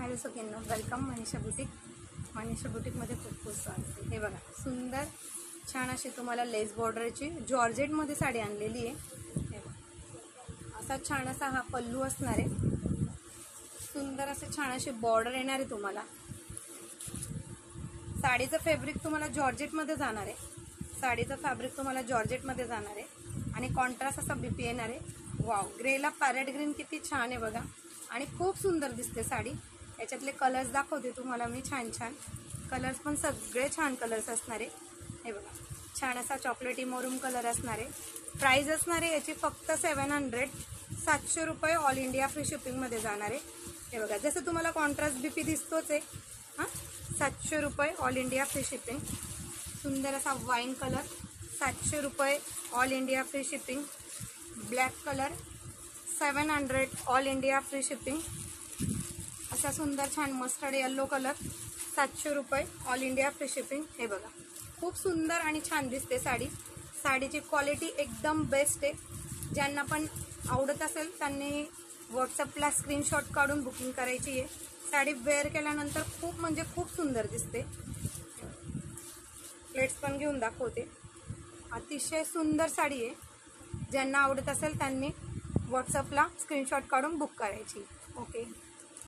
Hello सगळ्यांना, welcome Manisha boutique. Manisha बुटीकमध्ये खूप खूप स्वागत आहे. हे बघा, सुंदर छान अशी तुम्हाला लेस बॉर्डरची जॉर्जेटमध्ये साडी आणलेली आहे. हे बघा, असा छान असा हा पल्लू असणार आहे. सुंदर असे छान अशी बॉर्डर येणार आहे तुम्हाला. साडीचं फॅब्रिक तुम्हाला जॉर्जेटमध्ये जाणार आहे. साडीचं फॅब्रिक तुम्हाला जॉर्जेटमध्ये जाणार आहे आणि कॉन्ट्रास्ट असा बीपी येणार आहे. वाव, ग्रेला पॅरेट ग्रीन किती छान आहे बघा आणि खूप सुंदर दिसते साडी. याच्यातले कलर्स दाखवते तुम्हाला मी. छान छान कलर्स पण सगळे छान कलर्स असणार आहे. हे बघा, छान असा चॉकलेटी मरून कलर असणार आहे. प्राइस असणार आहे याची फक्त 700, 700 रुपये. ऑल इंडिया फ्री शिपिंगमध्ये जाणार आहे. हे बघा, जसं तुम्हाला कॉन्ट्रास्ट बीपी दिसतोच आहे. हां, 700 रुपये ऑल इंडिया फ्री शिपिंग. सुंदर असा वाईन कलर, 700 रुपये all India free shipping. Black colour 700 all India free shipping. असा सुंदर छान मस्टर्ड येल्लो कलर 700 रुपये ऑल इंडिया फ्री शिपिंग. हे बघा, खूप सुंदर आणि छान दिसते साडी. साडीची क्वालिटी एकदम बेस्ट आहे. ज्यांना पण आवडत असेल त्यांनी व्हॉट्सअपला स्क्रीनशॉट काढून बुकिंग करायची आहे. साडी वेअर केल्यानंतर खूप म्हणजे खूप सुंदर दिसते. प्लेट्स पण घेऊन दाखवते. अतिशय सुंदर साडी आहे. ज्यांना आवडत असेल त्यांनी व्हॉट्सअपला स्क्रीनशॉट काढून बुक करायची. ओके.